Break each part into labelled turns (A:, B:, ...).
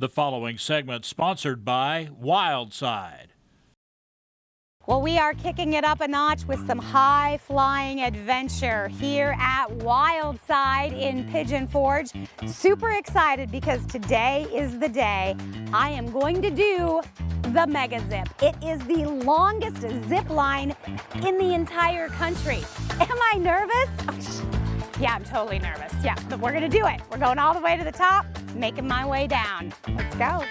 A: The following segment sponsored by Wildside.
B: Well, we are kicking it up a notch with some high-flying adventure here at Wildside in Pigeon Forge. Super excited because today is the day I am going to do the Mega Zip. It is the longest zip line in the entire country. Am I nervous? Yeah, I'm totally nervous. Yeah, but we're gonna do it. We're going all the way to the top, making my way down. Let's go.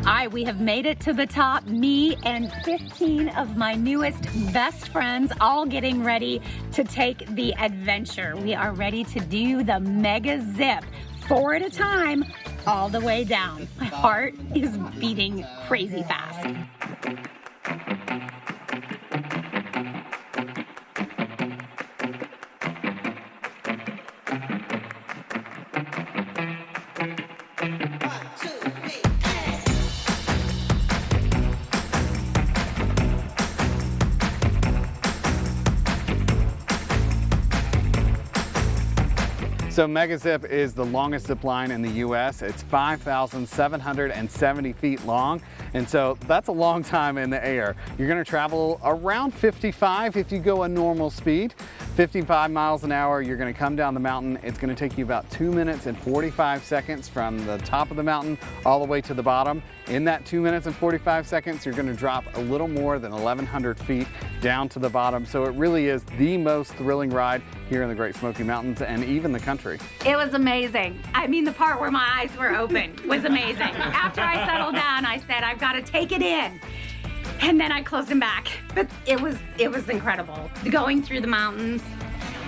B: All right, we have made it to the top. Me and 15 of my newest best friends all getting ready to take the adventure. We are ready to do the Mega Zip, 4 at a time, all the way down. My heart is beating crazy fast.
C: So Mega Zip is the longest zip line in the US. It's 5,770 feet long. And so that's a long time in the air. You're gonna travel around 55 if you go a normal speed. 55 miles an hour, you're gonna come down the mountain. It's gonna take you about 2 minutes and 45 seconds from the top of the mountain all the way to the bottom. In that 2 minutes and 45 seconds, you're gonna drop a little more than 1,100 feet down to the bottom. So it really is the most thrilling ride here in the Great Smoky Mountains and even the country.
B: It was amazing. I mean, the part where my eyes were open was amazing. After I settled down, I said, I've got to take it in. And then I closed them back. But it was incredible. Going through the mountains,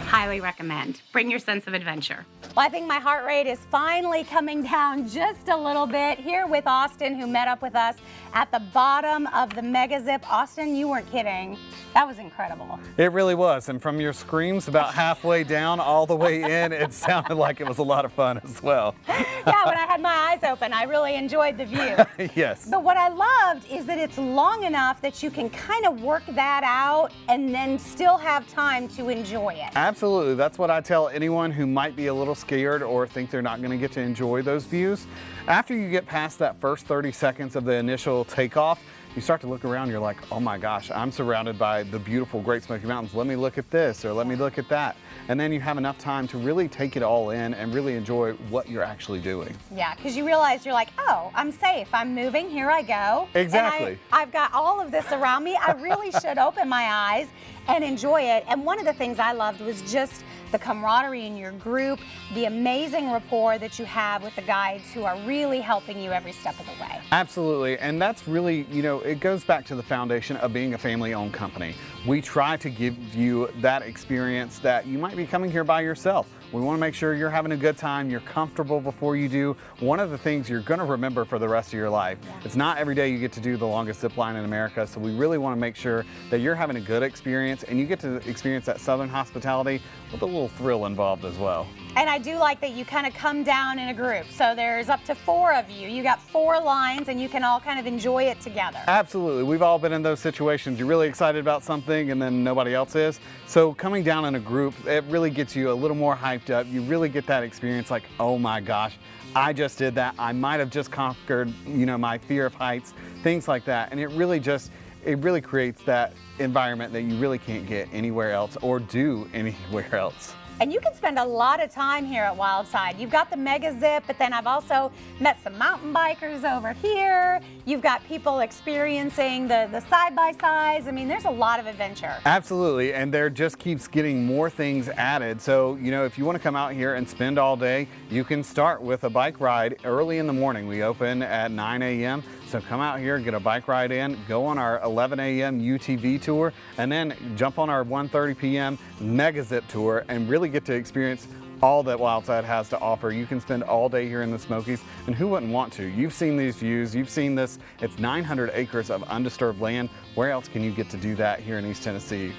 B: highly recommend. Bring your sense of adventure. Well, I think my heart rate is finally coming down just a little bit here with Austin, who met up with us at the bottom of the Mega Zip. Austin, you weren't kidding. That was incredible.
C: It really was. And from your screams about halfway down all the way in, it sounded like it was a lot of fun as well.
B: Yeah, when I had my eyes open, I really enjoyed the view.
C: Yes.
B: But what I loved is that it's long enough that you can kind of work that out and then still have time to enjoy it.
C: Absolutely. That's what I tell anyone who might be a little scared or think they're not going to get to enjoy those views. After you get past that first 30 seconds of the initial takeoff, you start to look around, you're like, oh my gosh, I'm surrounded by the beautiful Great Smoky Mountains. Let me look at this or let me look at that. And then you have enough time to really take it all in and really enjoy what you're actually doing.
B: Yeah, because you realize you're like, oh, I'm safe. I'm moving. Here I go.
C: Exactly.
B: And I've got all of this around me. I really should open my eyes and enjoy it. And one of the things I loved was just the camaraderie in your group, the amazing rapport that you have with the guides who are really helping you every step of the way.
C: Absolutely, and that's really, you know, it goes back to the foundation of being a family-owned company. We try to give you that experience that you might be coming here by yourself. We want to make sure you're having a good time, you're comfortable before you do. One of the things you're going to remember for the rest of your life. Yeah. It's not every day you get to do the longest zip line in America, so we really want to make sure that you're having a good experience and you get to experience that Southern hospitality with a little thrill involved as well.
B: And I do like that you kind of come down in a group. So there's up to 4 of you. You got 4 lines and you can all kind of enjoy it together.
C: Absolutely. We've all been in those situations. You're really excited about something and then nobody else is. So coming down in a group, it really gets you a little more hyped up. You really get that experience like, oh my gosh, I just did that. I might have just conquered, you know, my fear of heights, things like that. And it really creates that environment that you really can't get anywhere else or do anywhere else.
B: And you can spend a lot of time here at Wildside. You've got the Mega Zip, but then I've also met some mountain bikers over here. You've got people experiencing the side-by-sides. I mean, there's a lot of adventure.
C: Absolutely, and there just keeps getting more things added. So, you know, if you want to come out here and spend all day, you can start with a bike ride early in the morning. We open at 9 a.m. So come out here, get a bike ride in, go on our 11 a.m. UTV tour, and then jump on our 1:30 p.m. Mega Zip tour and really get to experience all that Wildside has to offer. You can spend all day here in the Smokies, and who wouldn't want to? You've seen these views, you've seen this. It's 900 acres of undisturbed land. Where else can you get to do that here in East Tennessee?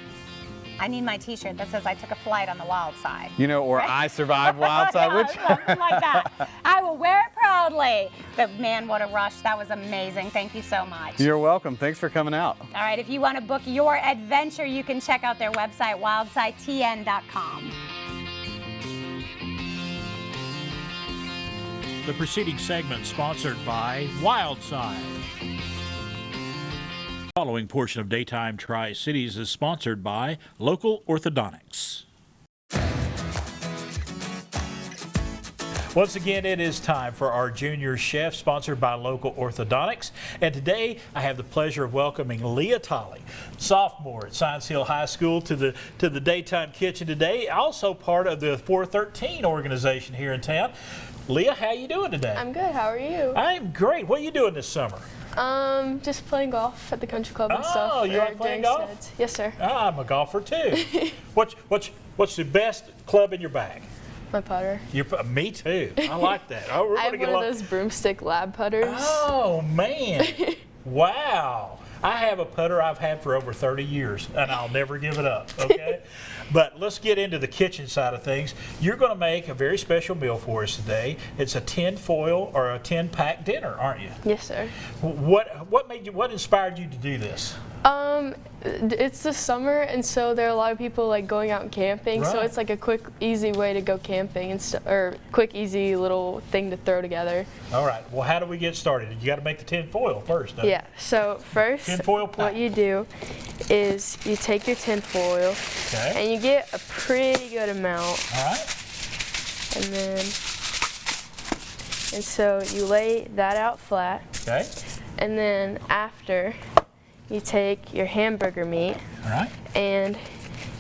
B: I need my t-shirt that says I took a flight on the wild side.
C: You know, or I survived wild side,
B: Yeah,
C: which
B: something like that. I will wear it proudly. But man, what a rush. That was amazing. Thank you so much.
C: You're welcome. Thanks for coming out.
B: All right, if you want to book your adventure, you can check out their website, wildsidetn.com.
A: The preceding segment sponsored by Wildside. The following portion of Daytime Tri-Cities is sponsored by Local Orthodontics. Once again, it is time for our Junior Chef, sponsored by Local Orthodontics. And today, I have the pleasure of welcoming Leah Tolley, sophomore at Science Hill High School, to the Daytime Kitchen today. Also part of the 413 organization here in town. Leah, how you doing today?
D: I'm good. How are you?
A: I'm great. What are you doing this summer?
D: Just playing golf at the country club and stuff.
A: Oh, you like playing golf?
D: Studs. Yes, sir.
A: I'm a golfer too. What's the best club in your bag?
D: My putter.
A: Me too. I like that. Oh, we're
D: I have
A: gonna get
D: one of those broomstick lab putters.
A: Oh man! Wow. I have a putter I've had for over 30 years, and I'll never give it up. Okay. But let's get into the kitchen side of things. You're going to make a very special meal for us today. It's a tin foil or a tin pack dinner, aren't you?
D: Yes, sir.
A: What inspired you to do this?
D: It's the summer, and so there are a lot of people like going out and camping. So
A: Right.
D: it's like a quick, easy way to go camping and or quick, easy little thing to throw together.
A: All right. Well, how do we get started? You got to make the tin foil first. don't you?
D: Yeah. So first,
A: Tin foil pack.
D: what you do is you take your tin foil,
A: Okay.
D: and you get a pretty good amount.
A: All right.
D: And so you lay that out flat,
A: Okay.
D: and then after you take your hamburger meat
A: All right.
D: and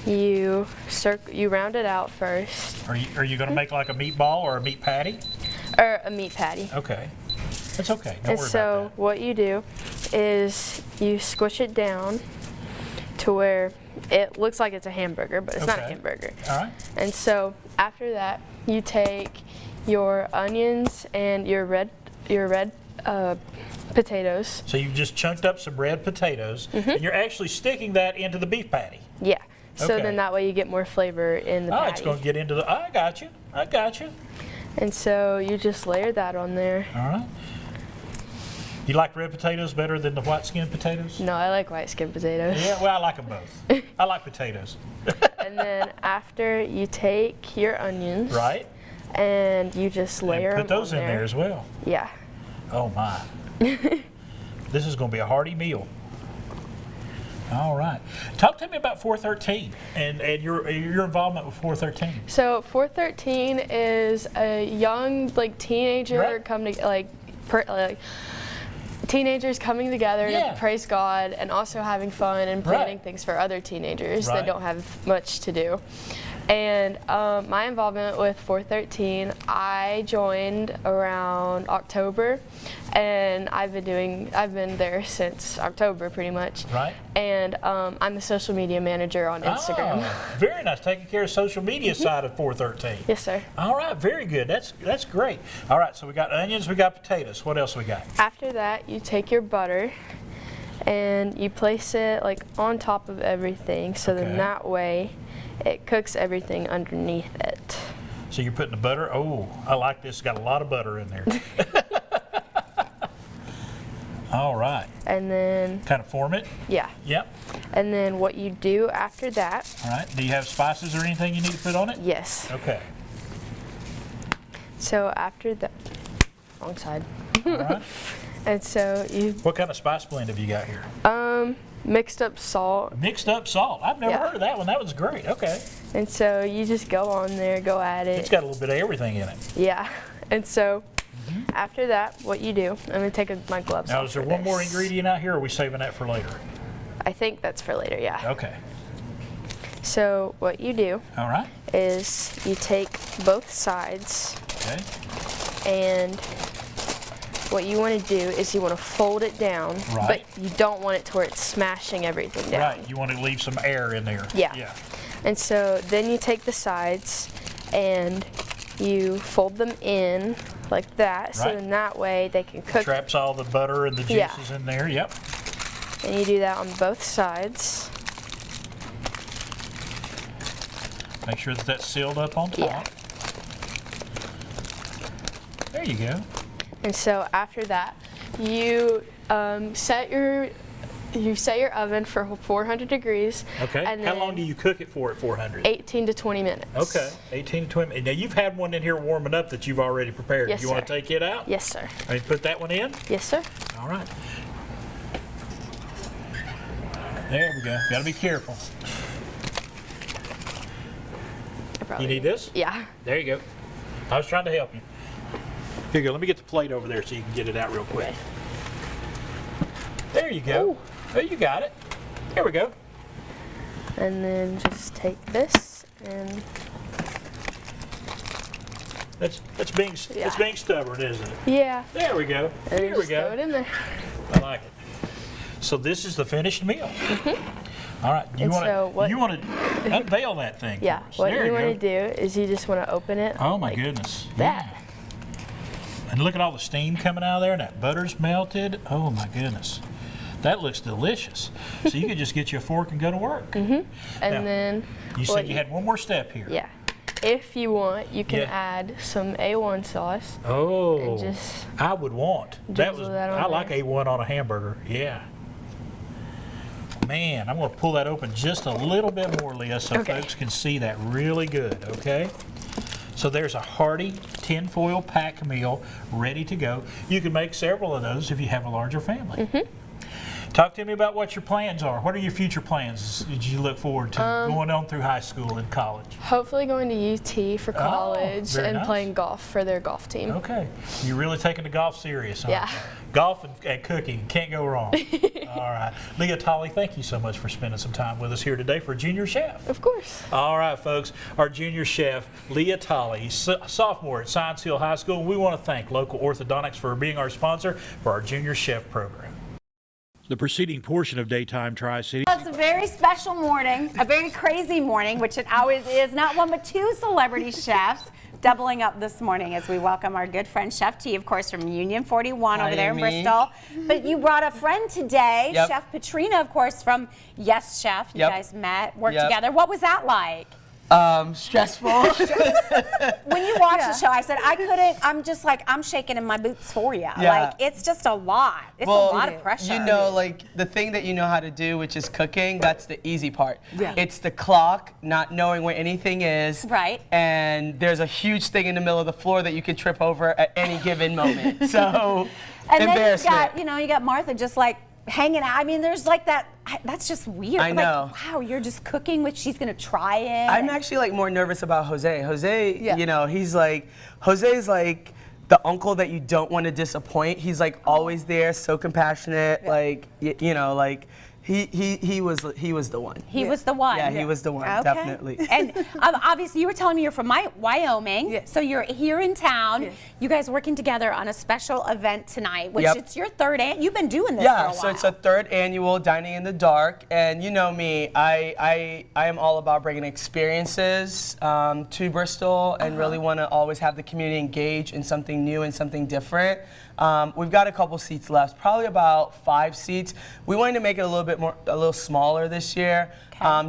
D: you round it out first,
A: Are you going to make like a meatball or a meat patty?
D: or a meat patty.
A: Okay. That's okay. Don't
D: And
A: worry
D: so
A: about
D: what you do is you squish it down to where it looks like it's a hamburger, but it's not a
A: Okay.
D: hamburger.
A: that. All right.
D: And so after that, you take your onions and your red potatoes.
A: So you just chunked up some red potatoes,
D: Mm-hmm.
A: and you're actually sticking that into the beef patty.
D: Yeah. So
A: Okay.
D: then that way you get more flavor in the
A: Oh,
D: patty.
A: it's going to get into the. I got you.
D: And so you just layer that on there.
A: All right. You like red potatoes better than the white skin potatoes?
D: No, I like white skin potatoes.
A: Yeah, well, I like them both. I like potatoes.
D: And then after you take your onions,
A: Right?
D: and you just layer
A: And put
D: them
A: those
D: on
A: in there as well.
D: Yeah.
A: Oh, my. This is going to be a hearty meal. All right. Talk to me about 413 and your involvement with 413.
D: So 413 is a young teenager
A: Right.
D: teenagers coming together
A: Yeah.
D: to praise God and also having fun and planning
A: Right.
D: things for other teenagers
A: Right.
D: that don't have much to do. And my involvement with 413, I joined around October, and I've been there since October pretty much.
A: Right.
D: And I'm the social media manager on Instagram.
A: Oh, very nice. Taking care of social media side of 413.
D: Yes, sir.
A: All right, very good. That's great. All right, so we got onions, we got potatoes. What else we got?
D: After that, you take your butter and you place it on top of everything, so
A: Okay.
D: then that way it cooks everything underneath it.
A: So you're putting the butter. Oh, I like this. Got a lot of butter in there. All right.
D: And then,
A: Kind of form it.
D: yeah.
A: Yep.
D: And then what you do after that,
A: All right. Do you have spices or anything you need to put on it?
D: yes.
A: Okay.
D: So after that, wrong side.
A: All right.
D: And so you
A: What kind of spice blend have you got here?
D: mixed up salt,
A: Mixed up salt. I've never
D: Yeah.
A: heard of that one. That was great. Okay.
D: and so you just go on there, go at
A: It's
D: it.
A: got a little bit of everything in it.
D: Yeah. And so after that, what you do, I'm gonna take my gloves
A: Now,
D: off
A: is there
D: for
A: one more
D: this.
A: ingredient out here, or are we saving that for later?
D: I think that's for later, yeah.
A: Okay.
D: So what you do
A: All right.
D: is you take both sides,
A: Okay.
D: and what you want to do is you want to fold it down,
A: Right.
D: but you don't want it to where it's smashing everything down.
A: Right. You want to leave some air in there.
D: Yeah.
A: Yeah.
D: And so then you take the sides and you fold them in like that, so
A: Right.
D: then that way they can cook.
A: Traps all the butter and the
D: Yeah.
A: juices in there. Yep.
D: And you do that on both sides.
A: Make sure that that's sealed up on top.
D: Yeah.
A: There you go.
D: And so after that, you set your oven for 400 degrees.
A: Okay.
D: And
A: How
D: then
A: long do you cook it for at 400?
D: 18 to 20 minutes.
A: Okay, 18 to 20. Now you've had one in here warming up that you've already prepared.
D: Yes,
A: You want to
D: sir.
A: take it out?
D: Yes, sir.
A: I mean, put that one in?
D: Yes, sir.
A: All right. There we go. Got to be careful. You need this?
D: Yeah.
A: There you go. I was trying to help you. Here you go. Let me get the plate over there so you can get it out real quick.
D: Okay.
A: There you go.
D: Ooh.
A: Oh, you got it. There we go.
D: And then just take this and
A: That's being stubborn, isn't it?
D: yeah.
A: There we go.
D: And
A: Here we
D: just throw it
A: go.
D: in there.
A: I like it. So this is the finished meal. All right. You
D: And so what-
A: want to unveil that thing?
D: Yeah.
A: For us.
D: What
A: There
D: you want to
A: go.
D: do is you just want to open it.
A: Oh my
D: like
A: goodness.
D: that.
A: Yeah. And look at all the steam coming out of there, and that butter's melted. Oh my goodness. That looks delicious. So you could just get you a fork and go to work.
D: And
A: Now,
D: then
A: You
D: what
A: said you had one more step here.
D: yeah. If you want, you can
A: Yeah.
D: add some A1 sauce.
A: Oh,
D: And just
A: I would want.
D: drizzle that on
A: I like
D: there.
A: A1 on a hamburger. Yeah. Man, I'm going to pull that open just a little bit more, Leah, so
D: Okay.
A: folks can see that really good, okay? So there's a hearty tinfoil pack meal ready to go. You can make several of those if you have a larger family. Talk to me about what your plans are. What are your future plans as you look forward to going on through high school and college?
D: hopefully going to UT for college
A: very
D: and
A: nice.
D: playing golf for their golf team.
A: Okay. You're really taking the golf serious, aren't
D: Yeah.
A: you? Golf and cooking, can't go wrong. All right. Leah Tolley, thank you so much for spending some time with us here today for Junior Chef.
D: Of course.
A: All right, folks, our junior chef, Leah Tolley, sophomore at Science Hill High School. We want to thank Local Orthodontics for being our sponsor for our junior chef program. The preceding portion of Daytime Tri-City.
B: It's a very special morning, a very crazy morning, which it always is. Not one, but two celebrity chefs doubling up this morning as we welcome our good friend Chef T, of course, from Union 41 over there in
E: Amy.
B: Bristol. But you brought a friend today,
E: Yep.
B: Chef Patrina, of course, from Yes Chef. You
E: Yep.
B: guys met, worked
E: Yep.
B: together. What was that like?
E: Stressful.
B: When you watch the show, I said, I couldn't, I'm just like, I'm shaking in my boots for you.
E: Yeah.
B: Like, it's just a lot. It's
E: Well,
B: a lot of pressure.
E: You know, like the thing that you know how to do, which is cooking, that's the easy part.
B: Yeah.
E: It's the clock, not knowing where anything is.
B: Right.
E: And there's a huge thing in the middle of the floor that you could trip over at any given moment. So,
B: And then you
E: embarrassment.
B: got, you got Martha just like hanging out. I mean, there's like that. That's just weird.
E: I know.
B: Like, wow, you're just cooking, which she's gonna try it.
E: I'm actually like more nervous about Jose. Jose,
B: Yeah.
E: you know, Jose's like the uncle that you don't want to disappoint. He's like always there, so compassionate, like you know, like he was the one.
B: He was the one.
E: Yeah, he was the one,
B: Okay.
E: definitely.
B: And obviously, you were telling me you're from Wyoming,
E: Yes.
B: so you're here in town.
E: Yes.
B: You guys working together on a special event tonight, which
E: Yep.
B: it's your third. You've been doing this
E: Yeah,
B: for a while.
E: so it's a third annual Dining in the Dark, and you know me, I am all about bringing experiences to Bristol, and really want to always have the community engage in something new and something different. We've got a couple seats left, probably about 5 seats. We wanted to make it a little smaller this year,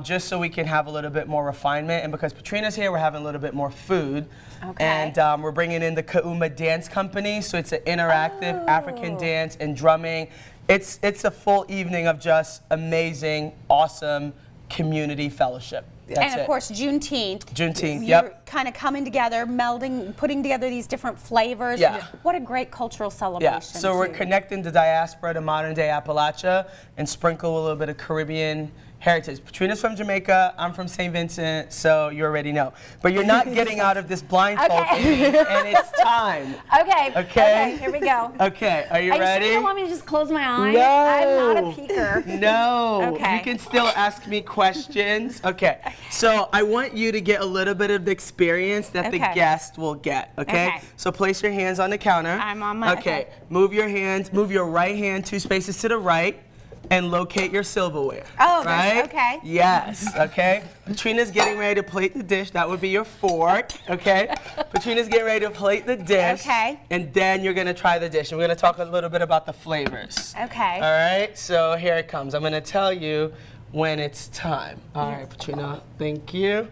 E: just so we can have a little bit more refinement. And because Patrina's here, we're having a little bit more food.
B: Okay.
E: And we're bringing in the Kauma Dance Company, so it's an interactive African dance and drumming. It's a full evening of just amazing, awesome community fellowship. That's
B: and of
E: it.
B: course, Juneteenth.
E: Juneteenth,
B: You're
E: yep.
B: kind of coming together, melding, putting together these different flavors.
E: Yeah.
B: What a great cultural celebration.
E: Yeah, so we're
B: too.
E: connecting the diaspora to modern day Appalachia and sprinkle a little bit of Caribbean heritage. Patrina's from Jamaica, I'm from St. Vincent, so you already know. But you're not getting out of this blindfold,
B: Okay.
E: Amy, and it's time.
B: Okay.
E: Okay.
B: Here we go.
E: Okay, are you
B: Are you
E: ready?
B: sure you don't want me to just close my eyes?
E: No.
B: I'm not a peeker.
E: No.
B: Okay.
E: You can still ask me questions. Okay. So I want you to get a little bit of the experience that the
B: Okay.
E: guest will get. Okay?
B: Okay.
E: So place your hands on the counter.
B: I'm on my-
E: Okay. Move your hands. Move your right hand 2 spaces to the right. And locate your silverware.
B: Oh, there's-
E: right?
B: okay.
E: Yes, okay. Patrina's getting ready to plate the dish. That would be your fork, okay? Patrina's getting ready to plate the dish.
B: Okay.
E: And then you're gonna try the dish. And we're gonna talk a little bit about the flavors.
B: Okay.
E: All right, so here it comes. I'm gonna tell you when it's time. All right, Patrina, thank you.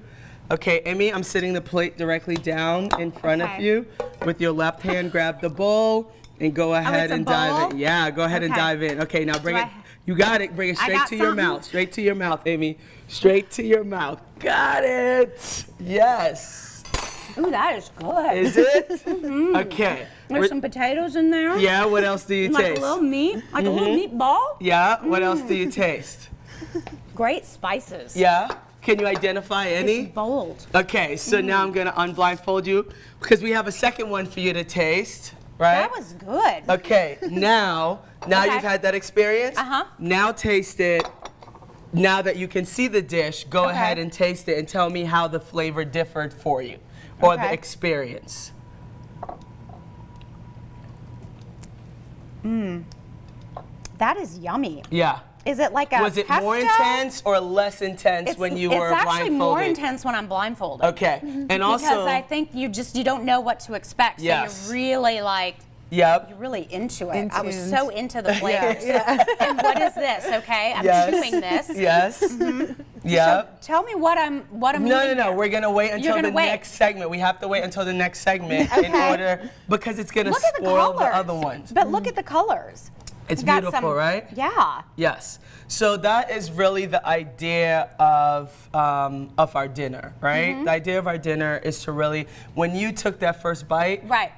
E: Okay, Amy, I'm sitting the plate directly down in front of
B: Okay.
E: you. With your left hand, grab the bowl and go ahead
B: it's a
E: and dive in.
B: bowl?
E: Yeah, go ahead and
B: Okay.
E: dive in. Okay, now bring
B: Do
E: it.
B: I-
E: You got it. Bring it
B: I
E: straight
B: got
E: to your
B: something?
E: mouth. Straight to your mouth, Amy. Straight to your mouth. Got it. Yes.
B: Ooh, that is good.
E: Is it? Okay.
B: There's some potatoes in there.
E: Yeah, what else do you
B: Like
E: taste?
B: a little meat, like a little meatball.
E: Yeah, what else do you taste?
B: Great spices.
E: Yeah? Can you identify any?
B: It's bold.
E: Okay, so now I'm gonna unblindfold you because we have a second one for you to taste, right?
B: That was good.
E: Okay, now
B: Okay.
E: you've had that experience.
B: Uh-huh.
E: Now taste it. Now that you can see the dish, go
B: Okay.
E: ahead and taste it and tell me how the flavor differed for you or the
B: Okay.
E: experience.
B: That is yummy.
E: Yeah.
B: Is it like a
E: Was it
B: pesto?
E: more intense or less intense when you were
B: It's actually
E: blindfolded?
B: more intense when I'm blindfolded.
E: Okay, and also,
B: Because I think you don't know what to expect. So
E: Yes.
B: you're really like,
E: yep.
B: you're really into it.
F: In
B: I was
F: tuned.
B: so into the flavors. And what is this? Okay, I'm
E: Yes.
B: chewing this.
E: Yes.
B: So
E: Yep.
B: tell me what I'm
E: No,
B: eating.
E: no. We're gonna wait until
B: gonna
E: the
B: wait.
E: next segment. We have to wait until the next segment in
B: Okay.
E: order because it's gonna
B: Look at the
E: spoil
B: colors.
E: the other ones.
B: But look at the colors.
E: It's
B: We've got
E: beautiful,
B: some-
E: right?
B: Yeah.
E: Yes. So that is really the idea of our dinner, right?
B: Mm-hmm.
E: The idea of our dinner is to really, when you took that first bite,
B: Right.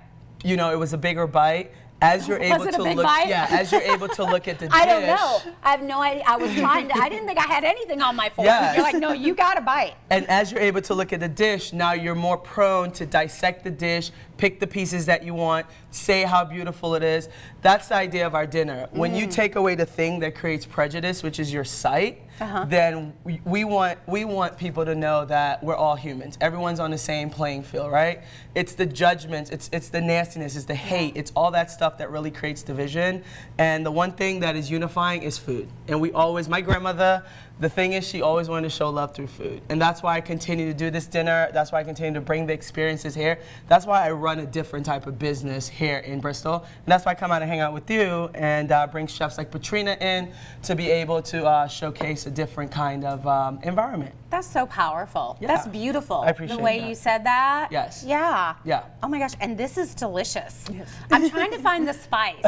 E: you know, it was a bigger bite. As you're able
B: it a
E: to
B: big
E: look,
B: bite?
E: yeah, as you're able to look at the dish.
B: I don't know. I have no idea. I was trying to. I didn't think I had anything on my fork.
E: Yes.
B: You're like, no, you got a bite.
E: And as you're able to look at the dish, now you're more prone to dissect the dish, pick the pieces that you want, say how beautiful it is. That's the idea of our dinner. When you take away the thing that creates prejudice, which is your sight, then we want people to know that we're all humans. Everyone's on the same playing field, right? It's the judgments, it's the nastiness, it's the hate, it's all that stuff that really creates division. And the one thing that is unifying is food. And we always, my grandmother, the thing is, she always wanted to show love through food. And that's why I continue to do this dinner. That's why I continue to bring the experiences here. That's why I run a different type of business here in Bristol. And that's why I come out and hang out with you and bring chefs like Patrina in to be able to showcase a different kind of environment.
B: That's so powerful.
E: Yeah.
B: That's beautiful.
E: I appreciate
B: the way
E: that.
B: you said that.
E: Yes.
B: Yeah.
E: Yeah.
B: Oh my gosh, and this is delicious. I'm trying to find the spice.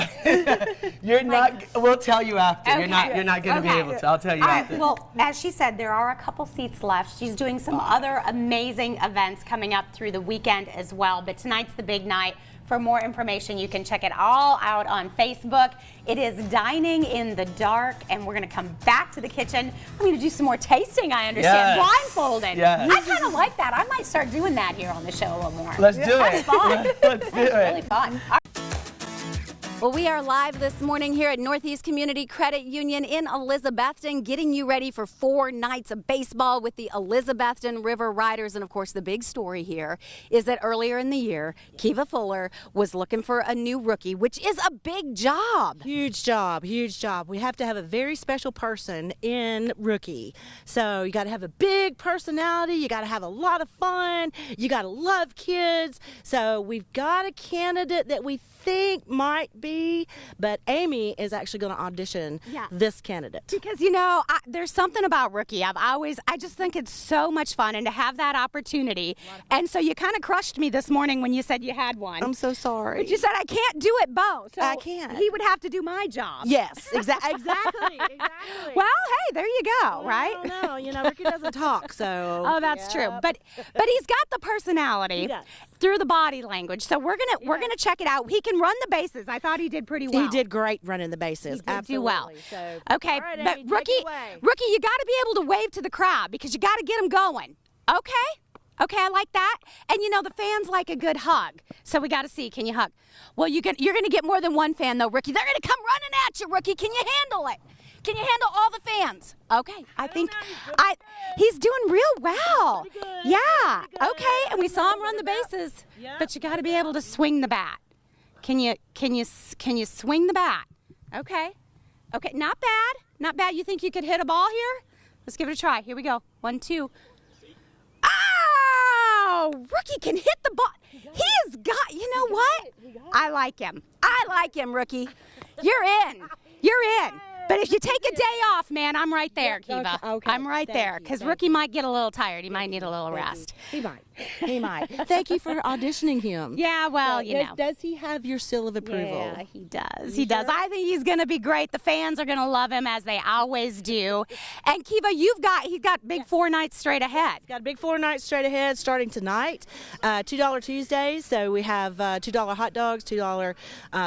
E: You're not, we'll tell you after. You're not going to be
B: Okay.
E: able to. I'll tell you
B: All right,
E: after.
B: well, as she said, there are a couple seats left. She's doing some other amazing events coming up through the weekend as well. But tonight's the big night. For more information, you can check it all out on Facebook. It is Dining in the Dark, and we're going to come back to the kitchen. I'm going to do some more tasting, I understand,
E: Yes.
B: blindfolded.
E: Yes.
B: I kind of like that. I might start doing that here on the show a little more.
E: Let's do
B: That's
E: it.
B: fun.
E: Let's do
B: It's
E: it.
B: really fun.
G: Well, we are live this morning here at Northeast Community Credit Union in Elizabethton, getting you ready for 4 nights of baseball with the Elizabethton River Riders. And of course, the big story here is that earlier in the year, Kiva Fuller was looking for a new rookie, which is a big job.
F: Huge job, huge job. We have to have a very special person in rookie. So you got to have a big personality. You got to have a lot of fun. You got to love kids. So we've got a candidate that we think might be, but Amy is actually going to audition this candidate.
B: Because, there's something about rookie. I just think it's so much fun, and to have that opportunity. And so you kind of crushed me this morning when you said you had one.
F: I'm so sorry.
B: But you said I can't do it both. So
F: I can't.
B: He would have to do my job.
F: Yes, exactly. Exactly.
B: Well, hey, there you go, right?
F: No, Ricky doesn't talk, so.
B: Oh, that's true. But he's got the personality
F: He does.
B: through the body language. So we're gonna check it out. He can run the bases. I thought he did pretty well.
F: He did great running the bases.
B: He did do well.
F: So,
B: Okay,
F: all right,
B: but
F: Amy, take
B: rookie,
F: it away.
B: you got to be able to wave to the crowd because you got to get them going. Okay, I like that. And the fans like a good hug. So we got to see, can you hug? Well, you're going to get more than one fan though, Rookie. They're going to come running at you, Rookie. Can you handle it? Can you handle all the fans? Okay, I think he's doing real well. Yeah. Okay, and we saw him run the bases. But you got to be able to swing the bat. Can you swing the bat? Okay, not bad. Not bad. You think you could hit a ball here? Let's give it a try. Here we go. 1, 2. Oh, Rookie can hit the ball. He has got, you know what? I like him. I like him, Rookie. You're in. You're in. But if you take a day off, man, I'm right there,
F: Yeah,
B: Kiva.
F: okay.
B: I'm right
F: Thank
B: there
F: you,
B: because
F: thank
B: Rookie
F: you.
B: might get a little tired. He might need a little
F: Thank you.
B: rest.
F: He might. He might. Thank you for auditioning him.
B: Yeah, well, you know.
F: Does he have your seal of approval?
B: Yeah, he does. He does. I think he's going to be great. The fans are going to love him as they always do. And Kiva, he's got big 4 nights straight ahead.
F: Got a big 4 nights straight ahead starting tonight. $2 Tuesdays. So we have $2 hot dogs, $2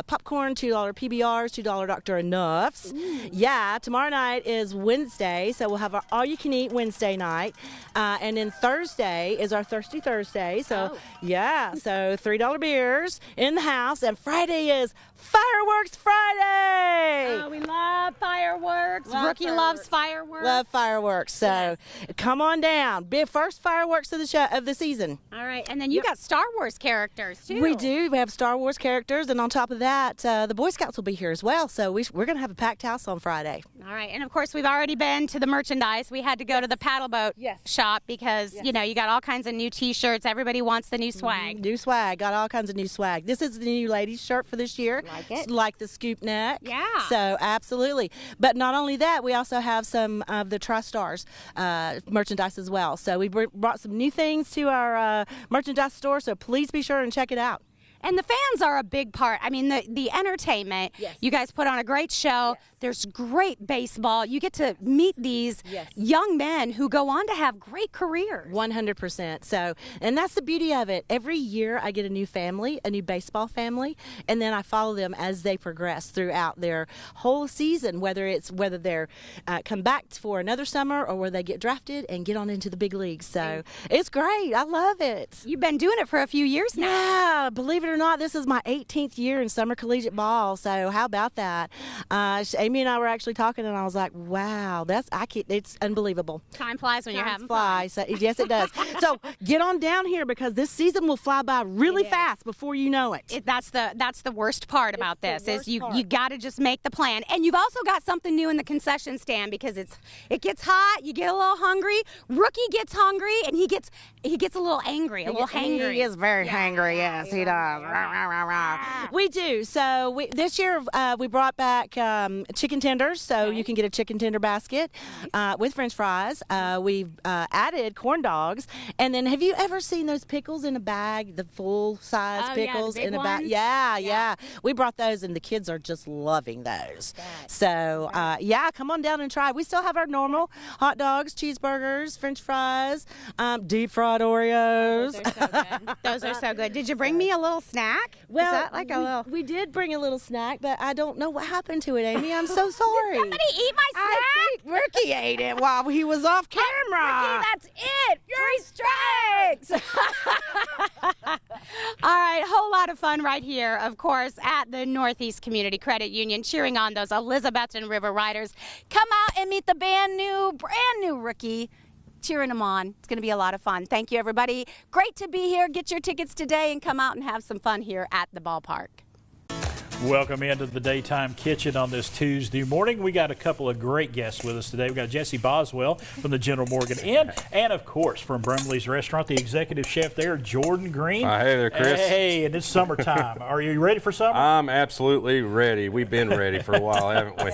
F: popcorn, $2 PBRs, $2 Dr. Enoughs. Yeah, tomorrow night is Wednesday. So we'll have our all you can eat Wednesday night. And then Thursday is our Thirsty Thursday. So yeah, so $3 beers in the house. And Friday is Fireworks Friday.
B: Oh, we love fireworks.
F: Love
B: Rookie
F: fireworks.
B: loves fireworks.
F: Love fireworks. So come on down. Big first fireworks of the show of the season.
B: All right, and then you got Star Wars characters too.
F: We do. We have Star Wars characters, and on top of that, the Boy Scouts will be here as well. So we're going to have a packed house on Friday.
B: All right, and of course we've already been to the merchandise. We had to go to the paddle boat shop because you know you got all kinds of new T-shirts. Everybody wants the new swag.
F: New swag. Got all kinds of new swag. This is the new ladies' shirt for this year.
B: Like it.
F: It's like the scoop neck.
B: Yeah.
F: So absolutely. But not only that, we also have some of the TriStars merchandise as well. So we brought some new things to our merchandise store. So please be sure and check it out.
B: And the fans are a big part. I mean, the entertainment.
F: Yes.
B: You guys put on a great show. There's great baseball. You get to meet these young men who go on to have great careers.
F: 100%. So, and that's the beauty of it. Every year I get a new family, a new baseball family, and then I follow them as they progress throughout their whole season, whether they're come back for another summer or where they get drafted and get on into the big leagues. So it's great. I love it.
B: You've been doing it for a few years now.
F: Yeah, believe it or not, this is my 18th year in summer collegiate ball. So how about that? Amy and I were actually talking, and I was like, "Wow, it's unbelievable."
B: Time flies when you're
F: Time
B: having
F: flies. So, yes, it does. So get on down here because this season will fly by really fast before you know it.
B: That's the worst part about
F: the
B: this is
F: worst
B: you
F: part.
B: got to just make the plan. And you've also got something new in the concession stand because it gets hot. You get a little hungry. Rookie gets hungry, and he gets a little angry, a little hangry.
F: He is very hangry. Yes, he does. We do. So this year we brought back chicken tenders, so you can get a chicken tender basket with French fries. We've added corn dogs, and then have you ever seen those pickles in a bag? The full size
B: Oh, yeah, the
F: pickles
B: big
F: in a bag.
B: ones?
F: Yeah. We brought those, and the kids are just loving those. So come on down and try. We still have our normal hot dogs, cheeseburgers, French fries, deep fried Oreos.
B: Those are so good. Did you bring me a little snack?
F: Well,
B: Is that like a little?
F: we did bring a little snack, but I don't know what happened to it, Amy. I'm so sorry.
B: Somebody eat my snack.
F: I think Ricky ate it while he was off camera.
B: That's it. 3 strikes. All right, whole lot of fun right here, of course, at the Northeast Community Credit Union, cheering on those Elizabethton River Riders. Come out and meet the brand new rookie. Cheering them on. It's going to be a lot of fun. Thank you, everybody. Great to be here. Get your tickets today and come out and have some fun here at the ballpark.
A: Welcome into the Daytime Kitchen on this Tuesday morning. We got a couple of great guests with us today. We've got Jesse Boswell from the General Morgan Inn, and of course from Brumley's Restaurant, the executive chef there, Jordan Green.
H: Hey there, Chris.
A: Hey, and it's summertime. Are you ready for summer?
H: I'm absolutely ready. We've been ready for a while, haven't we?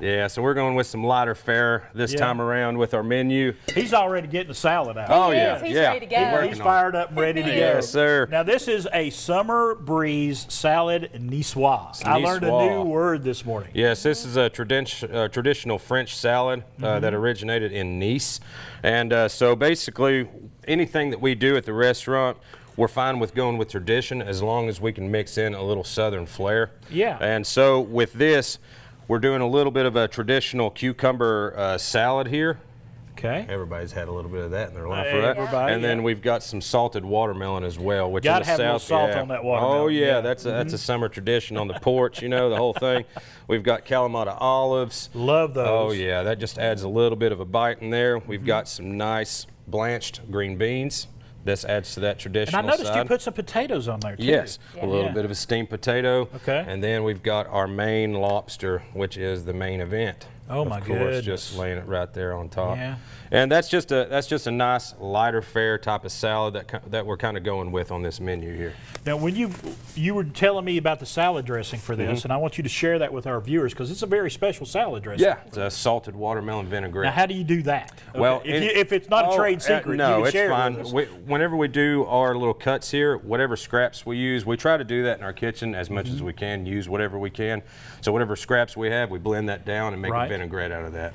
H: Yeah, so we're going with some lighter fare this time around with our menu.
A: He's already getting the salad out.
H: Oh, yeah.
D: He's
H: yeah.
D: ready to go.
H: We're working
A: He's
H: on it.
A: fired up and ready to go.
H: Yes, sir.
A: Now, this is a summer breeze salad niçoise. I learned a new word this morning.
H: Yes, this is a traditional French salad that originated in Nice. And so basically, anything that we do at the restaurant, we're fine with going with tradition as long as we can mix in a little southern flair.
A: Yeah.
H: And so with this, we're doing a little bit of a traditional cucumber salad here.
A: Okay.
H: Everybody's had a little bit of that in their life,
A: Hey,
H: right?
A: everybody,
H: And then we've got some salted watermelon as well, which
A: Gotta
H: in the
A: have a little
H: South,
A: salt on that watermelon.
H: Oh yeah,
A: Yeah.
H: that's a summer tradition on the porch, you know, the whole thing. We've got Kalamata olives.
A: Love those.
H: Oh yeah, that just adds a little bit of a bite in there. We've got some nice blanched green beans. This adds to that
A: And
H: traditional
A: I noticed
H: side.
A: you put some potatoes on there, too.
H: Yes, a little
A: Yeah.
H: bit of a steamed potato.
A: Okay.
H: And then we've got our main lobster, which is the main event.
A: Oh, my
H: Of course,
A: goodness.
H: just laying it right there on top.
A: Yeah.
H: And that's just a nice lighter fare type of salad that we're kind of going with on this menu here.
A: Now, when you were telling me about the salad dressing for this, and I want you to share that with our viewers because it's a very special salad dressing.
H: Yeah, it's a salted watermelon vinaigrette.
A: Now, how do you do that?
H: Well,
A: if it's not a trade secret,
H: no,
A: you can
H: it's
A: share
H: fine.
A: it with us.
H: Whenever we do our little cuts here, whatever scraps we use, we try to do that in our kitchen as much
A: Mm-hmm.
H: as we can. Use whatever we can. So whatever scraps we have, we blend that down and make
A: Right.
H: a vinaigrette out of that.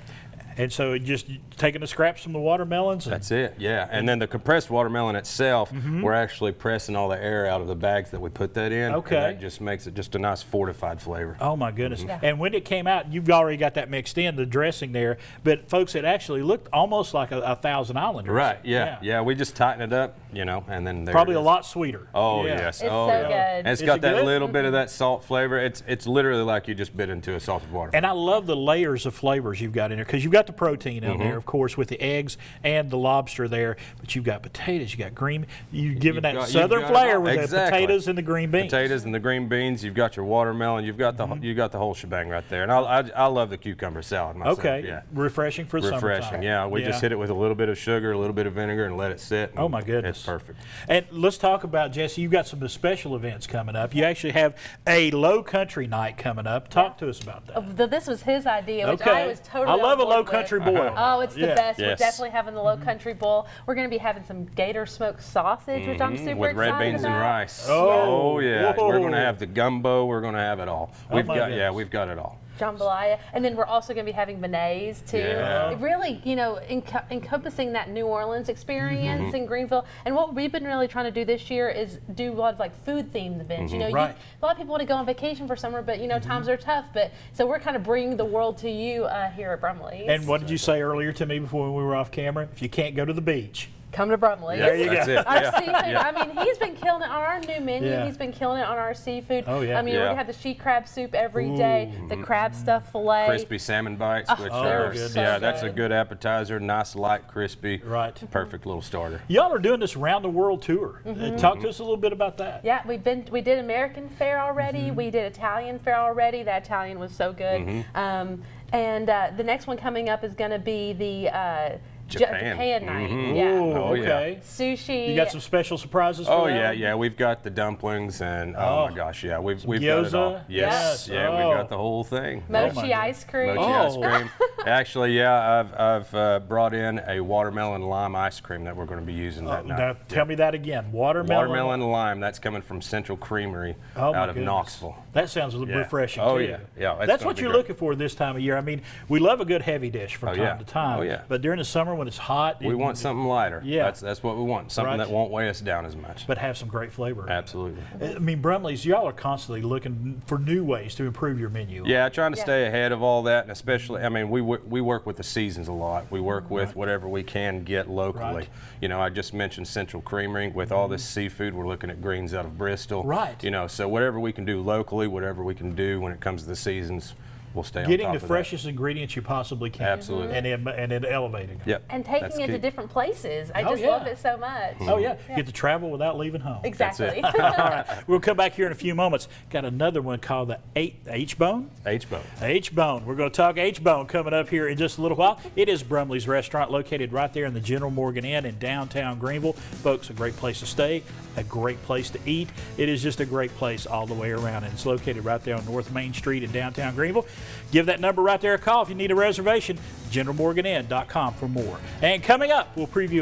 A: And so just taking the scraps from the watermelons. And,
H: That's it, yeah. And then the compressed watermelon itself,
A: Mm-hmm.
H: we're actually pressing all the air out of the bags that we put that in.
A: Okay.
H: And that just makes it just a nice fortified flavor.
A: Oh my goodness! And when it came out, you've already got that mixed in, the dressing there. But folks, it actually looked almost like a Thousand Islanders.
H: Right, yeah. We just tighten it up, you know, and then there
A: Probably
H: it
A: a
H: is.
A: lot sweeter.
H: Oh,
A: Yeah.
H: yes.
D: It's
H: oh,
D: so
H: yeah.
D: good.
H: And it's
A: Is
H: got
A: it
H: that
A: good?
H: little bit of that salt flavor. It's literally like you just bit into a salted watermelon.
A: And I love the layers of flavors you've got in there because you've got the protein
H: Mm-hmm.
A: in there, of course, with the eggs and the lobster there. But you've got potatoes, you got green. You've given that
H: you've
A: southern
H: got it
A: flair
H: all.
A: with the
H: Exactly.
A: potatoes and the green beans.
H: Potatoes and the green beans. You've got your watermelon. You've got the you got the whole shebang right there. And I love the cucumber salad myself.
A: Okay,
H: Yeah.
A: refreshing for
H: Refreshing.
A: summertime.
H: Yeah. We just hit it with a little bit of sugar, a little bit of vinegar, and let it sit.
A: Oh my goodness.
H: It's perfect.
A: And let's talk about, Jesse, you've got some special events coming up. You actually have a low country night coming up. Talk to us about that.
I: This was his idea, which
A: Okay.
I: I was totally
A: I love a
I: on board
A: low
I: with.
A: country boil.
I: Oh, it's the
A: Yeah.
I: best. We're
H: Yes.
I: definitely having the low country bowl. We're going to be having some gator smoked sausage, which I'm super
H: With red
I: excited
H: beans
I: about.
H: and rice.
A: Oh,
H: yeah. We're going to
A: whoa.
H: have the gumbo. We're going to have it all.
A: Oh, my goodness.
H: We've got it all.
I: Jambalaya, and then we're also going to be having beignets too.
H: Yeah.
I: It really, encompassing that New Orleans experience
H: Mm-hmm.
I: in Greenville. And what we've been really trying to do this year is do a lot of like food themed events.
A: Right.
I: A lot of people want to go on vacation for summer, but times are tough. But so we're kind of bringing the world to you here at Brumley's.
A: And what did you say earlier to me before we were off camera? If you can't go to the beach,
I: Come to Brumley's.
A: There you
H: That's
A: go.
H: it.
I: Our
H: Yeah.
I: seafood. I mean, he's been killing it on our new menu.
A: Yeah.
I: He's been killing it on our seafood.
A: Oh, yeah.
I: I mean,
H: Yeah.
I: we have the she crab soup every day, the crab stuffed fillet.
H: Crispy salmon bites, which
I: they're
H: are,
I: so
H: yeah, that's a
I: good.
H: good appetizer. Nice, light, crispy.
A: Right.
H: Perfect little starter.
A: y'all are doing this round the world tour. Talk to us a little bit about that.
I: Yeah, we did American fare already. We did Italian fare already. That Italian was so good. And the next one coming up is going to be the
H: Japan.
I: night.
H: Mhm.
I: Yeah.
H: Oh, yeah.
A: Okay.
I: Sushi.
A: You got some special surprises for
H: Oh
A: them?
H: yeah. We've got the dumplings and
A: Oh.
H: oh my gosh, yeah, we've got it
A: Gyoza?
H: all.
A: Yes.
H: Yes, yeah,
A: Oh.
H: we've got the whole thing.
I: Mochi
A: my
I: ice cream.
H: Mochi ice
A: Oh.
H: cream. Actually, yeah, I've brought in a watermelon lime ice cream that we're going to be using that night.
A: Now, tell me that again. Watermelon.
H: Watermelon lime. That's coming from Central Creamery
A: Oh, my
H: out of
A: goodness.
H: Knoxville.
A: That sounds
H: Yeah.
A: refreshing
H: Oh,
A: too.
H: yeah. Yeah, it's
A: That's
H: gonna
A: what
H: be
A: you're
H: great.
A: looking for this time of year. I mean, we love a good heavy dish from
H: Oh,
A: time
H: yeah.
A: to time.
H: Oh, yeah.
A: But during the summer when it's hot,
H: We want something lighter.
A: Yeah.
H: That's what we want. Something
A: Right.
H: that won't weigh us down as much.
A: but have some great flavor.
H: Absolutely.
A: I mean, Brumley's, y'all are constantly looking for new ways to improve your menu.
H: Yeah, trying to
I: Yeah.
H: stay ahead of all that, and especially, I mean, we work with the seasons a lot. We work with whatever we can get locally.
A: Right.
H: You know, I just mentioned Central Creamery. With all this seafood, we're looking at greens out of Bristol.
A: Right.
H: You know, so whatever we can do locally, whatever we can do when it comes to the seasons, we'll stay on
A: Getting
H: top
A: the
H: of that.
A: freshest ingredients you possibly can.
H: Absolutely.
A: And then elevating them.
H: Yep.
I: And
H: that's
I: taking it to
H: key.
I: different places. I
A: Oh,
I: just
A: yeah.
I: love it so much.
A: Oh, yeah. Get to travel without leaving home.
I: Exactly.
A: All right. We'll come back here in a few moments. Got another one called the H-Bone.
H: H-Bone.
A: H-Bone. We're going to talk H-Bone coming up here in just a little while. It is Brumley's Restaurant located right there in the General Morgan Inn in downtown Greenville. Folks, a great place to stay, a great place to eat. It is just a great place all the way around, and it's located right there on North Main Street in downtown Greenville. Give that number right there a call if you need a reservation, generalmorganin.com for more. And coming up, we'll preview